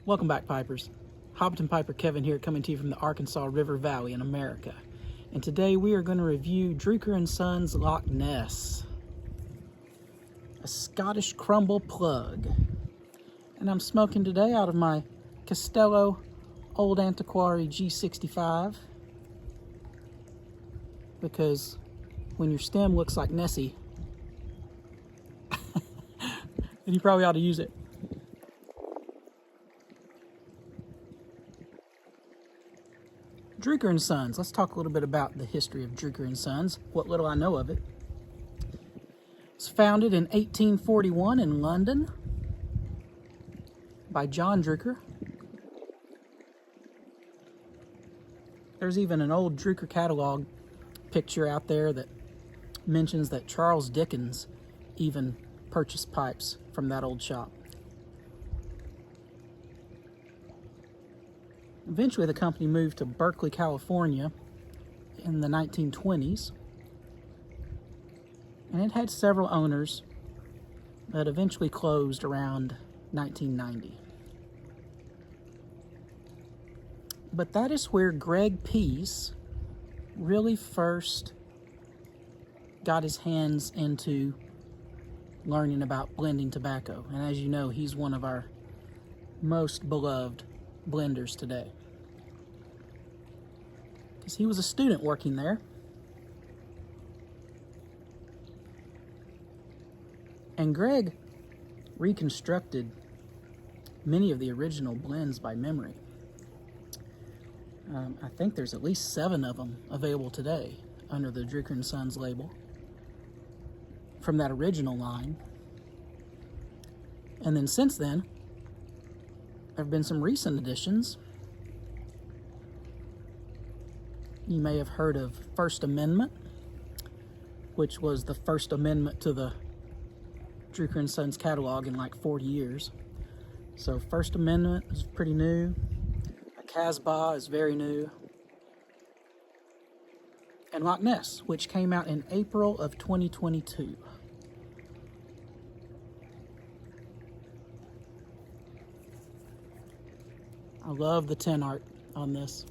Welcome back, Pipers. Hobbiton Piper Kevin here, coming to you from the Arkansas River Valley in America. And today we are going to review Drucquer Sons Loch Ness, a Scottish crumble plug. And I'm smoking today out of my Castello Old Antiquary G65, because when your stem looks like Nessie, then you probably ought to use it. Drucquer Sons. Let's talk a little bit about the history of Drucquer Sons, what little I know of it. It's founded in 1841 in London by John Drucquer. There's even an old Drucquer catalog picture out there that mentions that Charles Dickens even purchased pipes from that old shop. Eventually, the company moved to Berkeley, California in the 1920s, and it had several owners that eventually closed around 1990. But that is where Greg Peace really first got his hands into learning about blending tobacco. And as you know, he's one of our most beloved blenders today, because he was a student working there, and Greg reconstructed many of the original blends by memory. I think there's at least 7 of them available today under the Drucquer Sons label from that original line. And then since then, there have been some recent additions. You may have heard of First Amendment, which was the first amendment to the Drucquer Sons catalog in like 40 years. So First Amendment is pretty new. A Casbah is very new. And Loch Ness, which came out in April of 2022. I love the tin art on this.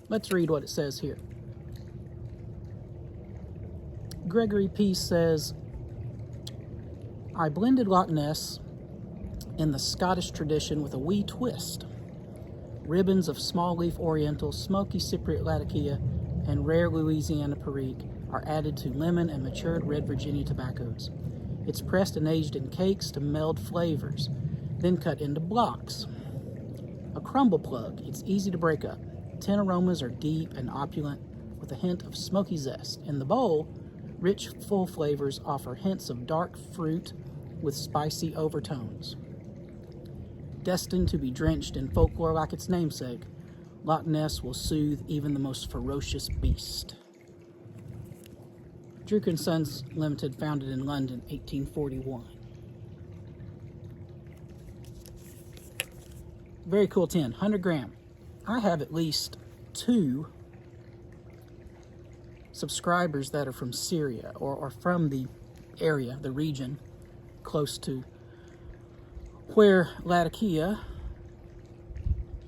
Let's read what it says here. Gregory Peace says, I blended Loch Ness in the Scottish tradition with a wee twist. Ribbons of small leaf oriental, smoky Cypriot Latakia, and rare Louisiana Perique are added to lemon and matured red Virginia tobaccos. It's pressed and aged in cakes to meld flavors, then cut into blocks. A crumble plug, it's easy to break up. Tin aromas are deep and opulent with a hint of smoky zest. In the bowl, rich, full flavors offer hints of dark fruit with spicy overtones. Destined to be drenched in folklore like its namesake, Loch Ness will soothe even the most ferocious beast. Drucquer Sons Limited, founded in London, 1841. Very cool tin, 100 gram. I have at least 2 subscribers that are from Syria or from the area, the region, close to where Latakia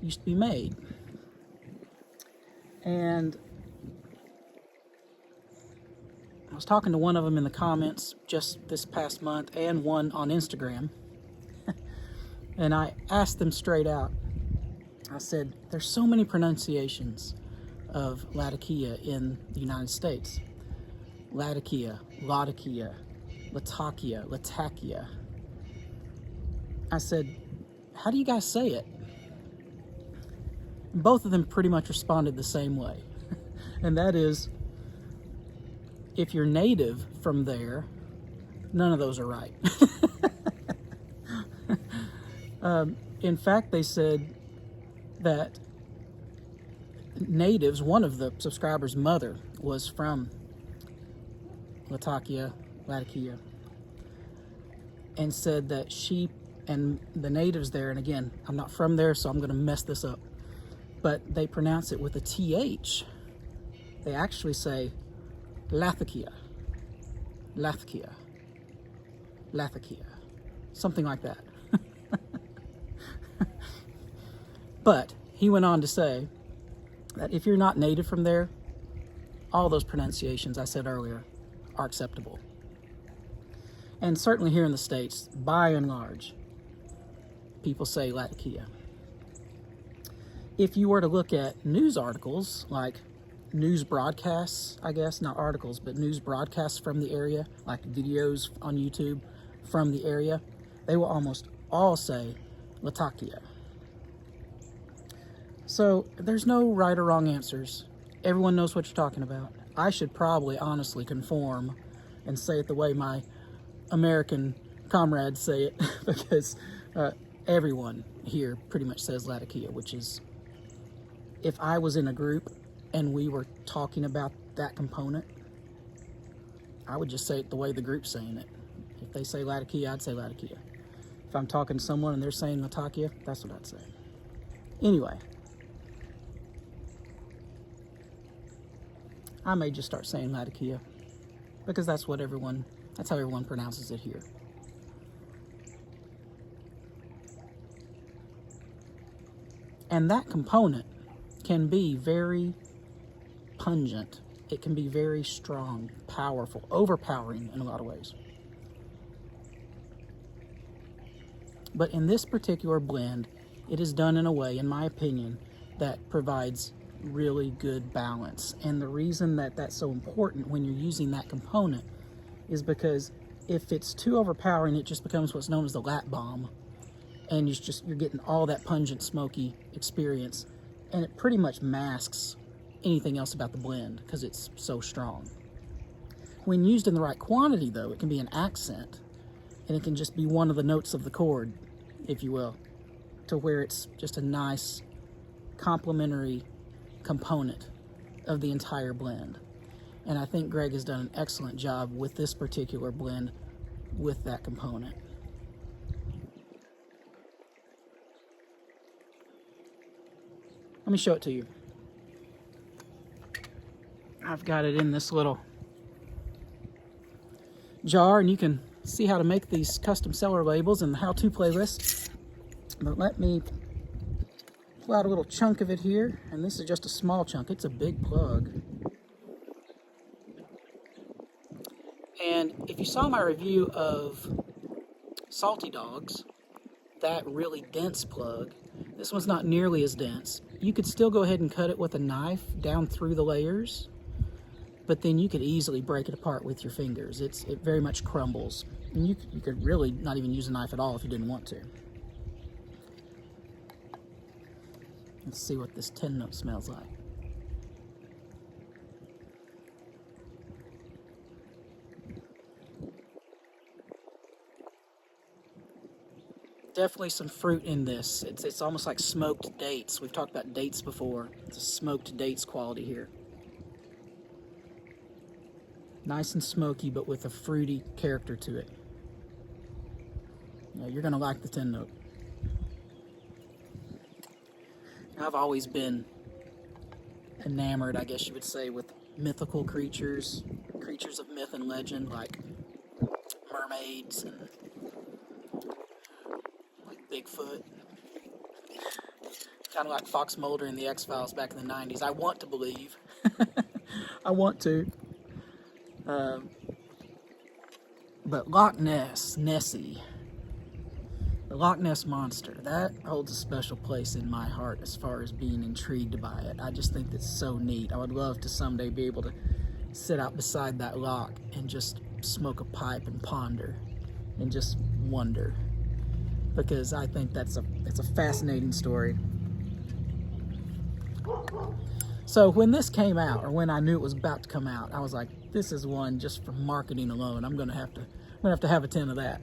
used to be made. And I was talking to one of them in the comments just this past month, and one on Instagram. And I asked them straight out. I said, there's so many pronunciations of Latakia in the United States. Latakia, Latakia, Latakia, Latakia. I said, how do you guys say it? both of them pretty much responded the same way. And that is, if you're native from there, none of those are right. In fact, they said that natives, one of the subscribers' mother was from Latakia, and said that she and the natives there, and again, I'm not from there, so I'm going to mess this up, but they pronounce it with a TH. They actually say Latakia, something like that. But he went on to say that if you're not native from there, all those pronunciations I said earlier are acceptable. And certainly here in the States, by and large, people say Latakia. If you were to look at news articles, like news broadcasts, I guess, not articles, but news broadcasts from the area, like videos on YouTube from the area, they will almost all say Latakia. So there's no right or wrong answers. Everyone knows what you're talking about. I should probably honestly conform and say it the way my American comrades say it, because everyone here pretty much says Latakia, which is, if I was in a group and we were talking about that component, I would just say it the way the group's saying it. If they say Latakia, I'd say Latakia. If I'm talking to someone and they're saying Latakia, that's what I'd say. Anyway, I may just start saying Latakia, because that's how everyone pronounces it here. And that component can be very pungent. It can be very strong, powerful, overpowering in a lot of ways. But in this particular blend, it is done in a way, in my opinion, that provides really good balance. And the reason that that's so important when you're using that component is because if it's too overpowering, it just becomes what's known as the lat bomb, and you're getting all that pungent, smoky experience, and it pretty much masks anything else about the blend because it's so strong. When used in the right quantity, though, it can be an accent, and it can just be one of the notes of the chord, if you will, to where it's just a nice complementary component of the entire blend. And I think Greg has done an excellent job with this particular blend with that component. Let me show it to you. I've got it in this little jar, and you can see how to make these custom cellar labels in the how-to playlist. But let me pull out a little chunk of it here, and this is just a small chunk. It's a big plug. And if you saw my review of Salty Dogs, that really dense plug, this one's not nearly as dense. You could still go ahead and cut it with a knife down through the layers, but then you could easily break it apart with your fingers. It very much crumbles. And you could really not even use a knife at all if you didn't want to. Let's see what this 10 note smells like. Definitely some fruit in this. It's almost like smoked dates. We've talked about dates before. It's a smoked dates quality here. Nice and smoky, but with a fruity character to it. Yeah, you're gonna like the 10 note. I've always been enamored, I guess you would say, with mythical creatures of myth and legend, like mermaids and like Bigfoot. Kind of like Fox Mulder in the X-Files back in the 90s. I want to believe. I want to. But Loch Ness, Nessie, the Loch Ness Monster, that holds a special place in my heart as far as being intrigued by it. I just think that's so neat. I would love to someday be able to sit out beside that loch and just smoke a pipe and ponder and just wonder, because I think it's a fascinating story. So when this came out, or when I knew it was about to come out, I was like, this is one just for marketing alone. I'm gonna have to have a 10 of that.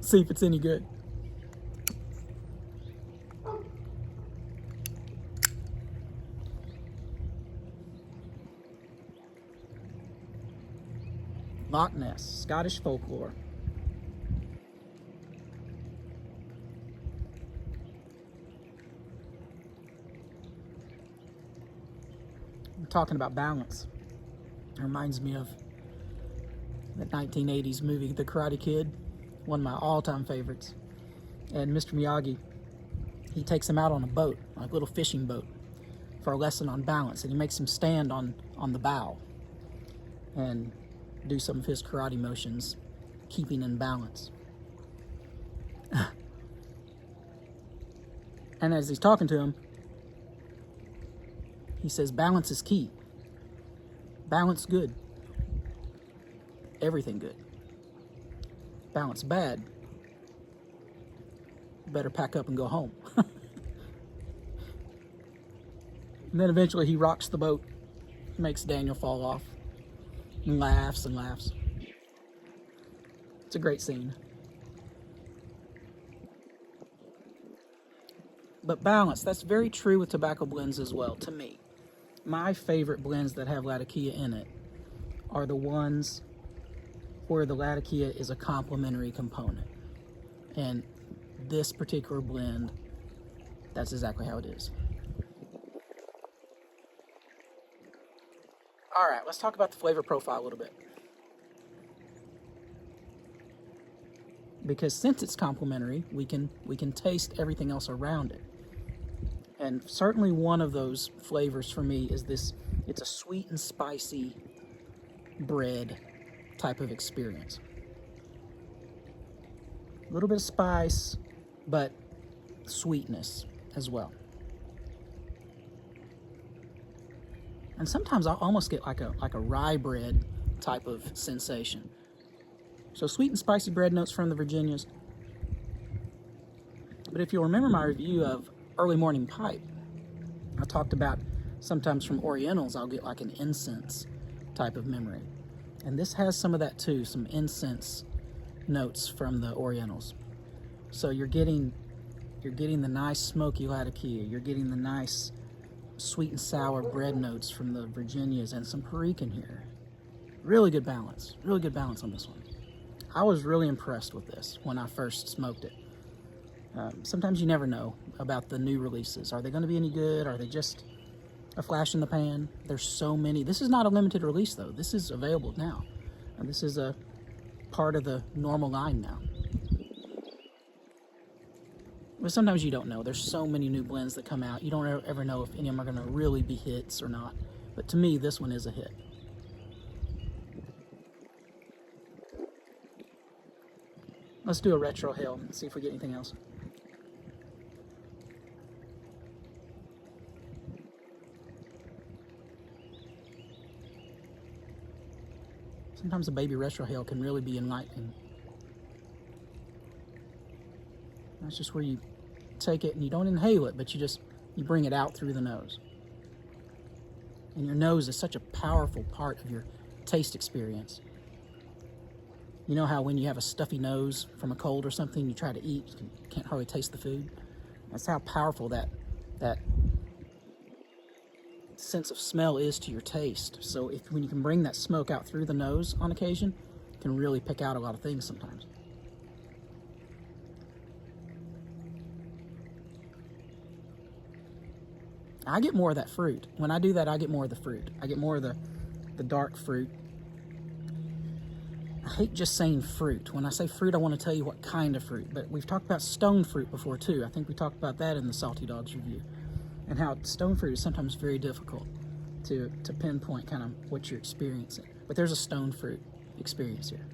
See if it's any good. Loch Ness, Scottish folklore. I'm talking about balance. It reminds me of that 1980s movie, The Karate Kid, one of my all-time favorites. And Mr. Miyagi, he takes him out on a boat, like a little fishing boat, for a lesson on balance, and he makes him stand on the bow and do some of his karate motions, keeping in balance. And as he's talking to him, he says, balance is key. Balance good. Everything good. Balance bad. Better pack up and go home. And then eventually he rocks the boat, makes Daniel fall off, and laughs and laughs. It's a great scene. But balance, that's very true with tobacco blends as well, to me. My favorite blends that have Latakia in it are the ones where the Latakia is a complementary component. And this particular blend, that's exactly how it is. All right, let's talk about the flavor profile a little bit. Because since it's complementary, we can taste everything else around it. And certainly one of those flavors for me is this, it's a sweet and spicy bread type of experience. A little bit of spice, but sweetness as well. And sometimes I'll almost get like a rye bread type of sensation. So sweet and spicy bread notes from the Virginias. But if you'll remember my review of Early Morning Pipe, I talked about sometimes from Orientals I'll get like an incense type of memory. And this has some of that too, some incense notes from the Orientals. So you're getting the nice smoky Latakia, you're getting the nice sweet and sour bread notes from the Virginias, and some Perique in here. Really good balance on this one. I was really impressed with this when I first smoked it. Sometimes you never know about the new releases. Are they going to be any good? Are they just a flash in the pan? There's so many. This is not a limited release though. This is available now. And this is a part of the normal line now. But sometimes you don't know. There's so many new blends that come out. You don't ever know if any of them are going to really be hits or not. But to me, this one is a hit. Let's do a retro hail and see if we get anything else. Sometimes a baby retro hail can really be enlightening. That's just where you take it and you don't inhale it, but you bring it out through the nose. And your nose is such a powerful part of your taste experience. You know how when you have a stuffy nose from a cold or something, you try to eat, you can't hardly taste the food? That's how powerful that sense of smell is to your taste. So when you can bring that smoke out through the nose on occasion, you can really pick out a lot of things sometimes. I get more of that fruit. When I do that, I get more of the fruit. I get more of the dark fruit. I hate just saying fruit. When I say fruit, I want to tell you what kind of fruit. But we've talked about stone fruit before too. I think we talked about that in the Salty Dogs review. And how stone fruit is sometimes very difficult to pinpoint kind of what you're experiencing. But there's a stone fruit experience here.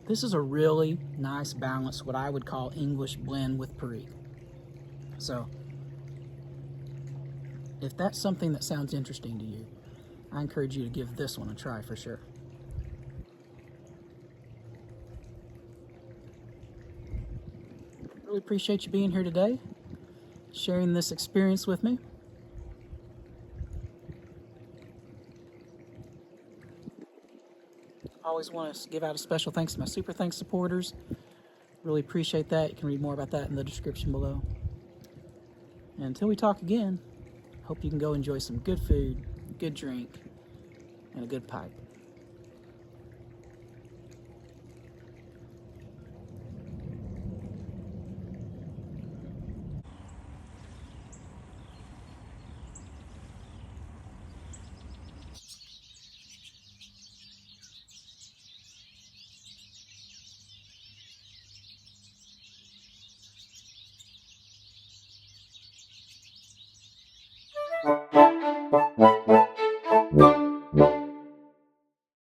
This is a really nice balance, what I would call English blend with Perique. So, if that's something that sounds interesting to you, I encourage you to give this one a try for sure. Really appreciate you being here today, sharing this experience with me. Always want to give out a special thanks to my Super Thanks supporters. Really appreciate that. You can read more about that in the description below. And until we talk again, hope you can go enjoy some good food, good drink, and a good pipe.